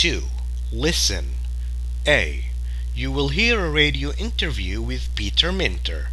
2. Listen. A. You will hear a radio interview with Peter Minter.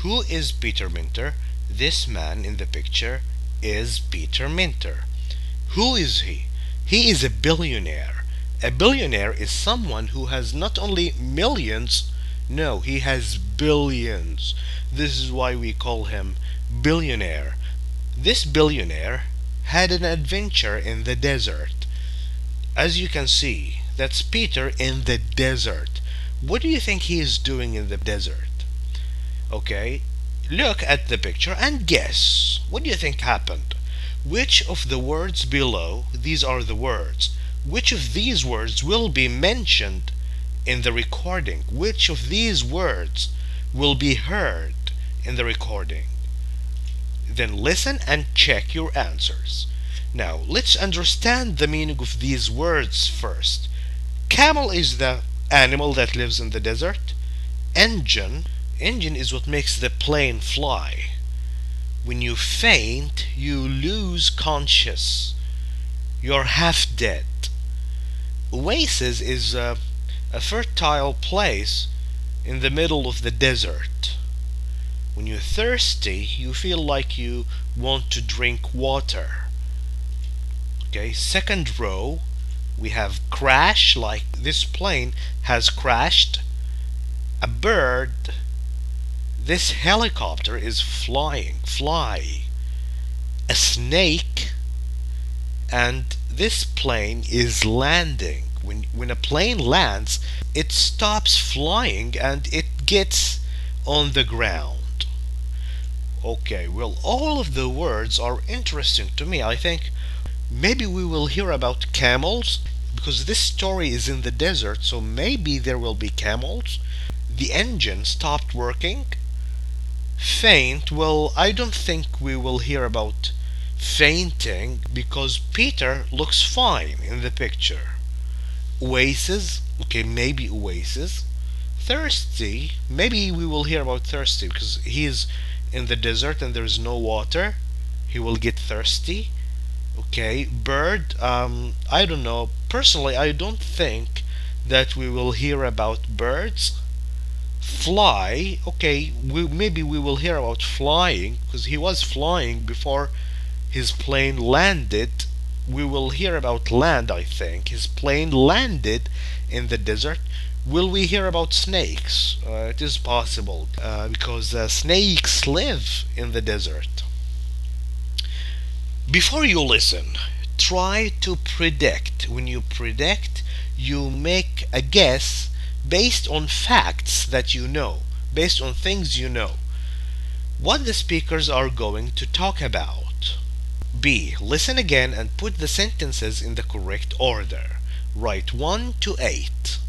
Who is Peter Minter? This man in the picture is Peter Minter. Who is he? He is a billionaire. A billionaire is someone who has not only millions, no, he has billions. This is why we call him billionaire. This billionaire had an adventure in the desert. As you can see, that's Peter in the desert. What do you think he is doing in the desert? Okay, look at the picture and guess. What do you think happened? Which of the words below, these are the words, which of these words will be mentioned in the recording? Which of these words will be heard in the recording? Then listen and check your answers. Now, let's understand the meaning of these words first. Camel is the animal that lives in the desert. Engine is what makes the plane fly. When you faint, you lose conscious. You're half dead. Oasis is a fertile place in the middle of the desert. When you're thirsty, you feel like you want to drink water. Okay, second row, we have crash, like this plane has crashed. A bird, this helicopter is flying, fly. A snake, and this plane is landing. When a plane lands, it stops flying and it gets on the ground. Okay, well, all of the words are interesting to me. I think maybe we will hear about camels, because this story is in the desert, so maybe there will be camels. The engine stopped working. Faint, well, I don't think we will hear about fainting because Peter looks fine in the picture. Oasis, okay, maybe oasis. Thirsty, maybe we will hear about thirsty because he is in the desert and there is no water. He will get thirsty. Okay, bird, I don't know. Personally, I don't think that we will hear about birds. Fly, okay, maybe we will hear about flying because he was flying before his plane landed. We will hear about land, I think. His plane landed in the desert. Will we hear about snakes? It is possible because snakes live in the desert. Before you listen, try to predict. When you predict, you make a guess based on facts that you know, based on things you know. What the speakers are going to talk about. B. Listen again and put the sentences in the correct order. Write 1 to 8.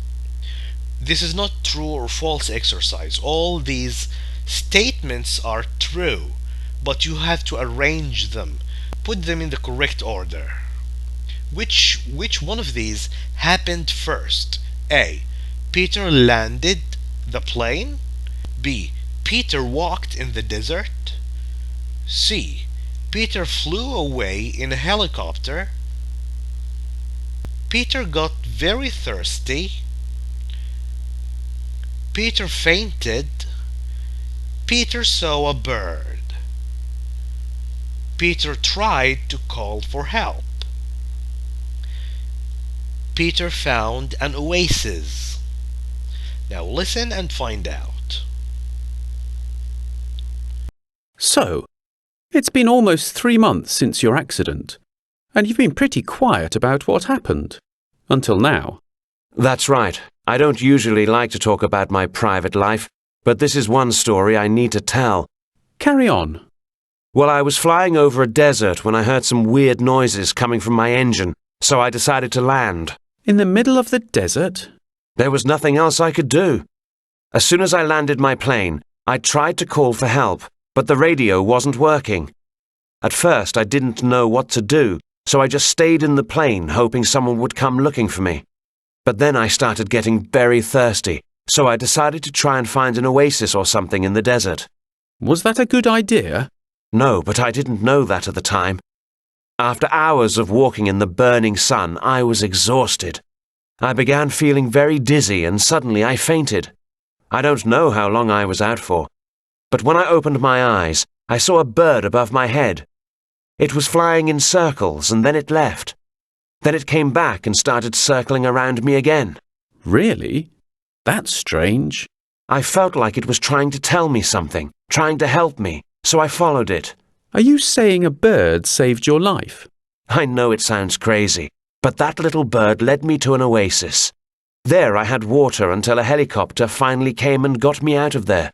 This is not true or false exercise. All these statements are true, but you have to arrange them. Put them in the correct order. Which one of these happened first? A. Peter landed the plane. B. Peter walked in the desert. C. Peter flew away in a helicopter. Peter got very thirsty. Peter fainted. Peter saw a bird. Peter tried to call for help. Peter found an oasis. Now listen and find out. So, it's been almost 3 months since your accident, and you've been pretty quiet about what happened, until now. That's right. I don't usually like to talk about my private life, but this is one story I need to tell. Carry on. Well, I was flying over a desert when I heard some weird noises coming from my engine, so I decided to land. In the middle of the desert? There was nothing else I could do. As soon as I landed my plane, I tried to call for help, but the radio wasn't working. At first, I didn't know what to do, so I just stayed in the plane hoping someone would come looking for me. But then I started getting very thirsty, so I decided to try and find an oasis or something in the desert. Was that a good idea? No, but I didn't know that at the time. After hours of walking in the burning sun, I was exhausted. I began feeling very dizzy and suddenly I fainted. I don't know how long I was out for, but when I opened my eyes, I saw a bird above my head. It was flying in circles and then it left. Then it came back and started circling around me again. Really? That's strange. I felt like it was trying to tell me something, trying to help me, so I followed it. Are you saying a bird saved your life? I know it sounds crazy, but that little bird led me to an oasis. There I had water until a helicopter finally came and got me out of there.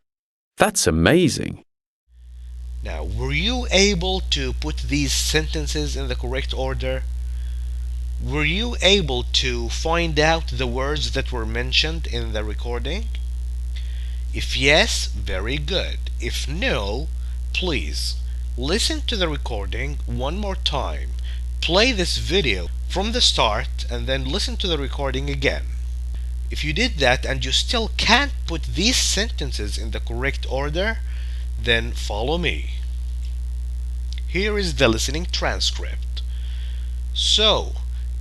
That's amazing. Now, were you able to put these sentences in the correct order? Were you able to find out the words that were mentioned in the recording? If yes, very good. If no, please listen to the recording one more time. Play this video from the start and then listen to the recording again. If you did that and you still can't put these sentences in the correct order, then follow me. Here is the listening transcript. So,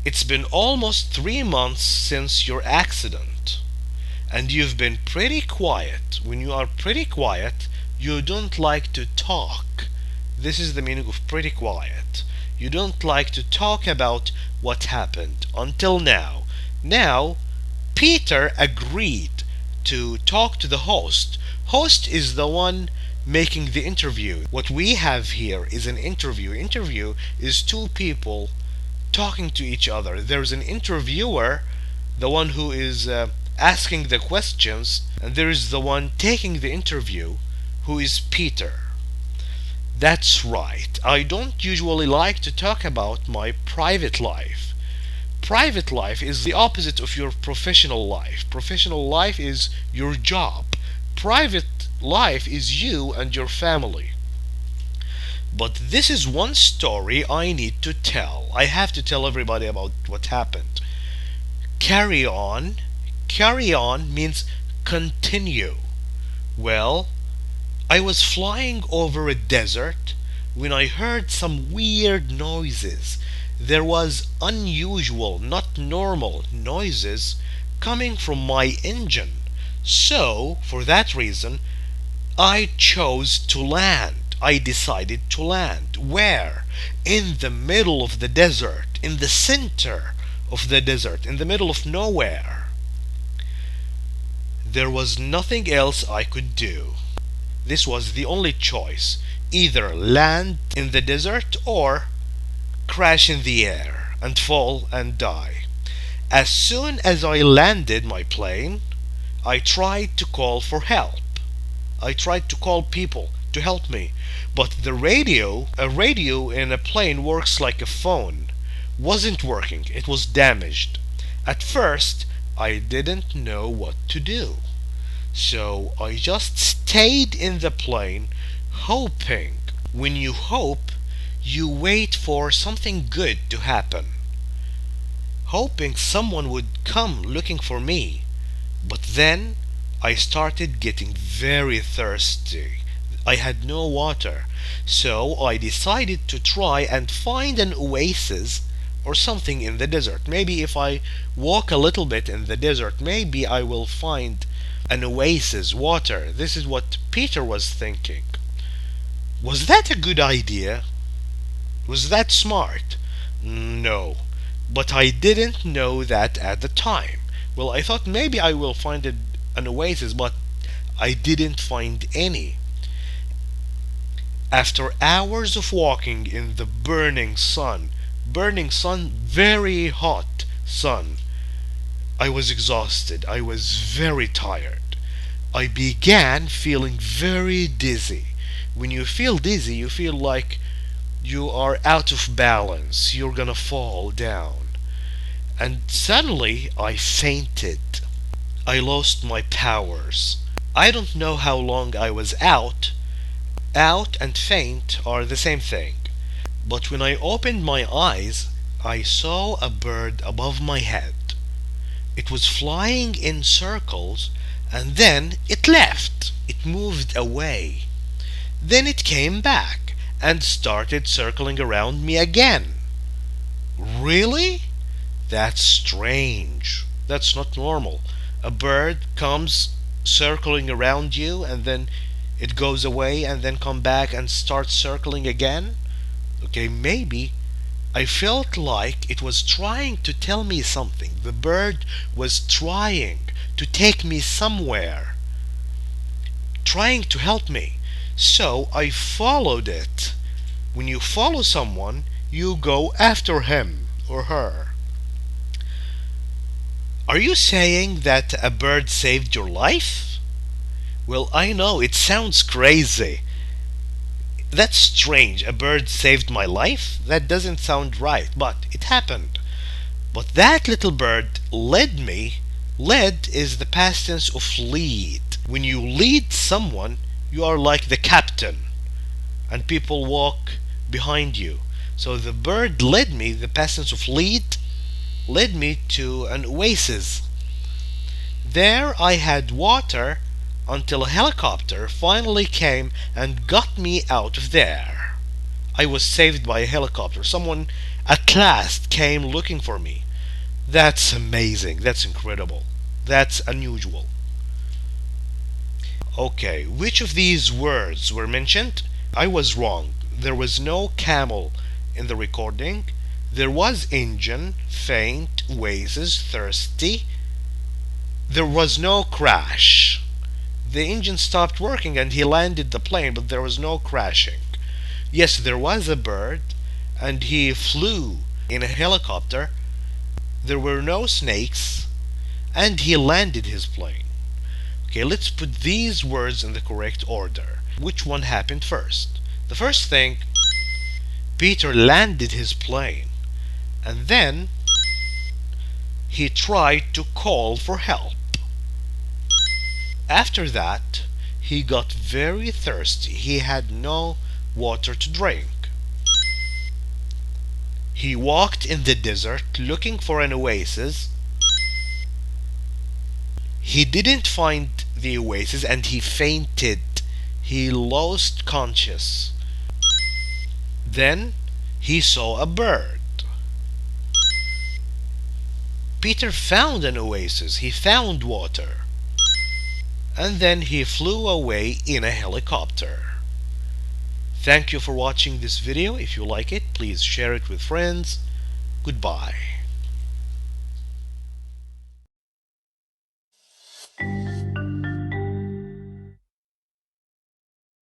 it's been almost 3 months since your accident, and you've been pretty quiet. When you are pretty quiet, you don't like to talk. This is the meaning of pretty quiet. You don't like to talk about what happened until now. Now, Peter agreed to talk to the host. Host is the one making the interview. What we have here is an interview. Interview is two people talking to each other. There's an interviewer, the one who is asking the questions, and there is the one taking the interview, who is Peter. That's right. I don't usually like to talk about my private life. Private life is the opposite of your professional life. Professional life is your job. Private life is you and your family. But this is one story I need to tell. I have to tell everybody about what happened. Carry on. Carry on means continue. Well, I was flying over a desert when I heard some weird noises. There was unusual, not normal noises coming from my engine. So, for that reason, I chose to land. I decided to land. Where? In the middle of the desert, in the center of the desert, in the middle of nowhere. There was nothing else I could do. This was the only choice. Either land in the desert or crash in the air and fall and die. As soon as I landed my plane, I tried to call for help. I tried to call people to help me, but a radio in a plane works like a phone, wasn't working. It was damaged. At first, I didn't know what to do. So I just stayed in the plane, hoping. When you hope, you wait for something good to happen. Hoping someone would come looking for me. But then I started getting very thirsty. I had no water, so I decided to try and find an oasis or something in the desert. Maybe if I walk a little bit in the desert, maybe I will find an oasis, water. This is what Peter was thinking. Was that a good idea? Was that smart? No, but I didn't know that at the time. Well, I thought maybe I will find an oasis, but I didn't find any. After hours of walking in the burning sun, very hot sun, I was exhausted. I was very tired. I began feeling very dizzy. When you feel dizzy, you feel like you are out of balance. You're gonna fall down. And suddenly I fainted. I lost my powers. I don't know how long I was out. Out and faint are the same thing. But when I opened my eyes, I saw a bird above my head. It was flying in circles, and then it left. It moved away. Then it came back and started circling around me again. Really? That's strange. That's not normal. A bird comes circling around you and then it goes away and then come back and starts circling again. Okay, maybe I felt like it was trying to tell me something. The bird was trying to take me somewhere, trying to help me. So I followed it. When you follow someone, you go after him or her. Are you saying that a bird saved your life? Well, I know it sounds crazy. That's strange. A bird saved my life? That doesn't sound right, but it happened. But that little bird led me. Led is the past tense of lead. When you lead someone, you are like the captain, and people walk behind you. So the bird led me, the past tense of lead, led me to an oasis. There I had water until a helicopter finally came and got me out of there. I was saved by a helicopter. Someone at last came looking for me. That's amazing. That's incredible. That's unusual. Okay, which of these words were mentioned? I was wrong. There was no camel in the recording. There was engine, faint, oasis, thirsty. There was no crash. The engine stopped working and he landed the plane, but there was no crashing. Yes, there was a bird and he flew in a helicopter. There were no snakes and he landed his plane. Okay, let's put these words in the correct order. Which one happened first? The first thing, Peter landed his plane and then he tried to call for help. After that, he got very thirsty. He had no water to drink. He walked in the desert looking for an oasis. He didn't find the oasis and he fainted. He lost conscious. Then he saw a bird. Peter found an oasis. He found water. And then he flew away in a helicopter. Thank you for watching this video. If you like it, please share it with friends. Goodbye.